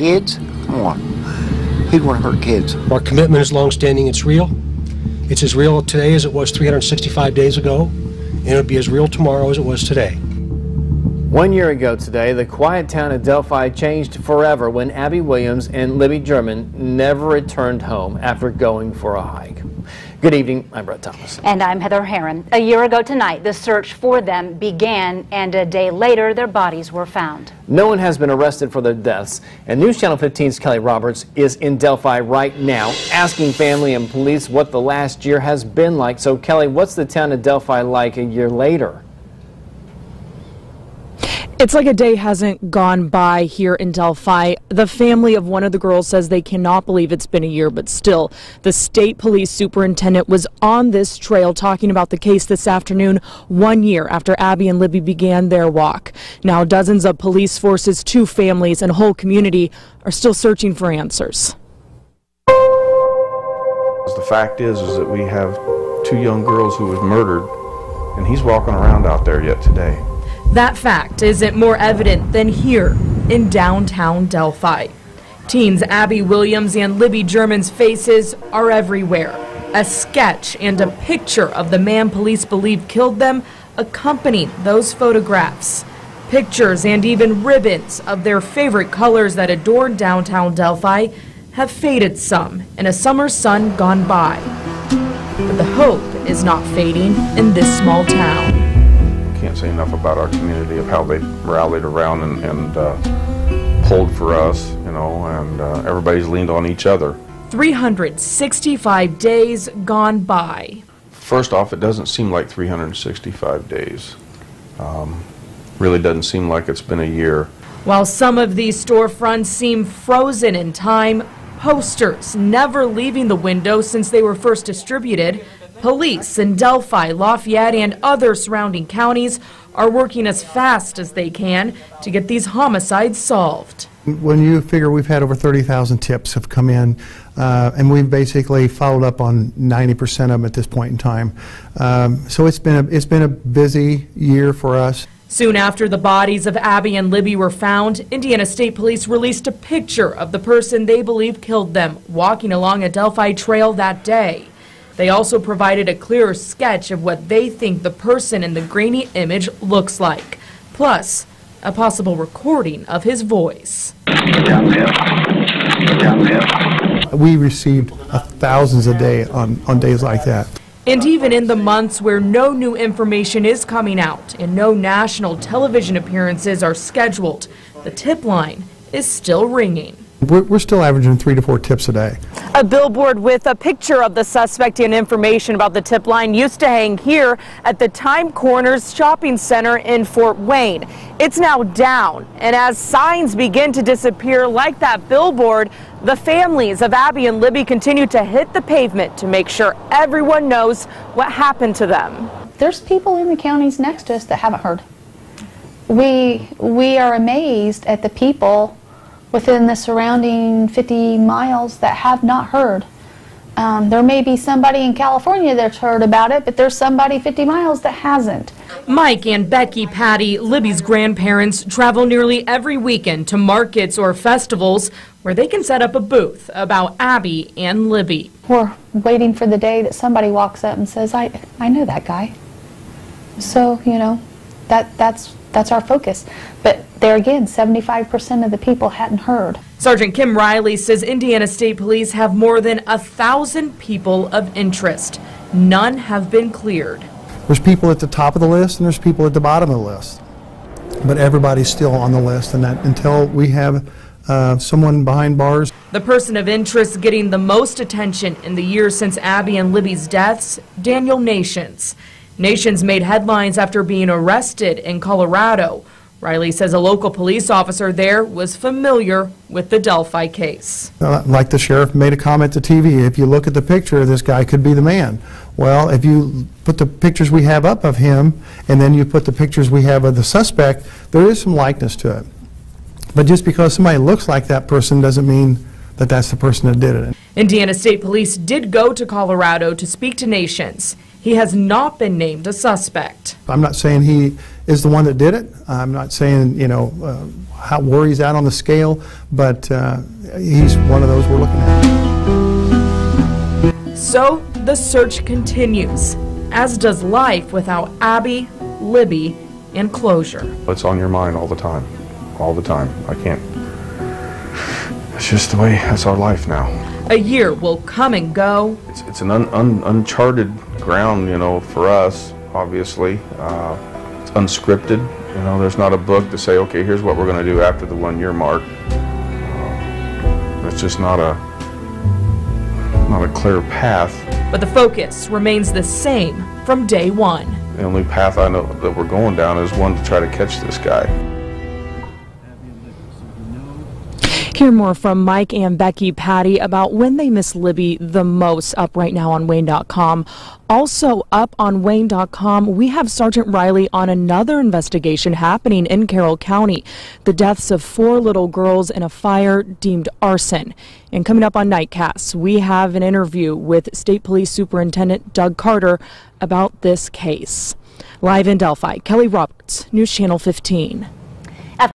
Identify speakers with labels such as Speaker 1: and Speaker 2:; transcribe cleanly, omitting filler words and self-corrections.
Speaker 1: kids? Come on. Who'd want to hurt kids?
Speaker 2: Our commitment is long-standing. It's real. It's as real today as it was 365 days ago, and it'll be as real tomorrow as it was today.
Speaker 3: 1 year ago today, the quiet town of Delphi changed forever when Abby Williams and Libby German never returned home after going for a hike. Good evening, I'm Brett Thomas.
Speaker 4: And I'm Heather Herron. A year ago tonight, the search for them began, and a day later, their bodies were found.
Speaker 3: No one has been arrested for their deaths, and News Channel 15's Kelly Roberts is in Delphi right now, asking family and police what the last year has been like. So, Kelly, what's the town of Delphi like a year later?
Speaker 5: It's like a day hasn't gone by here in Delphi. The family of one of the girls says they cannot believe it's been a year, but still, the state police superintendent was on this trail talking about the case this afternoon, 1 year after Abby and Libby began their walk. Now, dozens of police forces, 2 families, and a whole community are still searching for answers.
Speaker 6: The fact is that we have 2 young girls who was murdered, and he's walking around out there yet today.
Speaker 5: That fact isn't more evident than here in downtown Delphi. Teens Abby Williams and Libby German's faces are everywhere. A sketch and a picture of the man police believe killed them accompanied those photographs. Pictures and even ribbons of their favorite colors that adorned downtown Delphi have faded some in a summer sun gone by. But the hope is not fading in this small town.
Speaker 6: Can't say enough about our community of how they rallied around and pulled for us, you know, and everybody's leaned on each other.
Speaker 5: 365 days gone by.
Speaker 6: First off, it doesn't seem like 365 days. Really doesn't seem like it's been a year.
Speaker 5: While some of these storefronts seem frozen in time, posters never leaving the window since they were first distributed. Police in Delphi, Lafayette, and other surrounding counties are working as fast as they can to get these homicides solved.
Speaker 7: When you figure we've had over 30,000 tips have come in, and we've basically followed up on 90% of them at this point in time. So it's been a busy year for us.
Speaker 5: Soon after the bodies of Abby and Libby were found, Indiana State Police released a picture of the person they believe killed them walking along a Delphi trail that day. They also provided a clearer sketch of what they think the person in the grainy image looks like, plus a possible recording of his voice.
Speaker 7: We received thousands a day on days like that.
Speaker 5: And even in the months where no new information is coming out and no national television appearances are scheduled, the tip line is still ringing.
Speaker 7: We're still averaging 3 to 4 tips a day.
Speaker 5: A billboard with a picture of the suspect and information about the tip line used to hang here at the Time Corners Shopping Center in Fort Wayne. It's now down, and as signs begin to disappear like that billboard, the families of Abby and Libby continue to hit the pavement to make sure everyone knows what happened to them.
Speaker 8: There's people in the counties next to us that haven't heard. We are amazed at the people within the surrounding 50 miles that have not heard. There may be somebody in California that's heard about it, but there's somebody 50 miles that hasn't.
Speaker 5: Mike and Becky Patty, Libby's grandparents, travel nearly every weekend to markets or festivals where they can set up a booth about Abby and Libby.
Speaker 8: We're waiting for the day that somebody walks up and says, I know that guy. So, you know, that's our focus. But there again, 75% of the people hadn't heard.
Speaker 5: Sergeant Kim Riley says Indiana State Police have more than 1,000 people of interest. None have been cleared.
Speaker 7: There's people at the top of the list and there's people at the bottom of the list. But everybody's still on the list, and that until we have someone behind bars.
Speaker 5: The person of interest getting the most attention in the years since Abby and Libby's deaths, Daniel Nations. Nations made headlines after being arrested in Colorado. Riley says a local police officer there was familiar with the Delphi case.
Speaker 7: Like the sheriff made a comment to TV, if you look at the picture, this guy could be the man. Well, if you put the pictures we have up of him and then you put the pictures we have of the suspect, there is some likeness to it. But just because somebody looks like that person doesn't mean that that's the person that did it.
Speaker 5: Indiana State Police did go to Colorado to speak to Nations. He has not been named a suspect.
Speaker 7: I'm not saying he is the one that did it. I'm not saying, you know, how, where he's at on the scale, but he's one of those we're looking at.
Speaker 5: So the search continues, as does life without Abby, Libby, and closure.
Speaker 6: It's on your mind all the time. All the time. I can't. It's just the way, that's our life now.
Speaker 5: A year will come and go.
Speaker 6: It's an uncharted ground, you know, for us, obviously. It's unscripted. You know, there's not a book to say, okay, here's what we're going to do after the 1 year mark. It's just not a clear path.
Speaker 5: But the focus remains the same from day one.
Speaker 6: The only path I know that we're going down is one to try to catch this guy.
Speaker 5: Hear more from Mike and Becky Patty about when they miss Libby the most, up right now on WANE.com. Also up on WANE.com, we have Sergeant Riley on another investigation happening in Carroll County. The deaths of 4 little girls in a fire deemed arson. And coming up on Nightcast, we have an interview with State Police Superintendent Doug Carter about this case. Live in Delphi, Kelly Roberts, News Channel 15.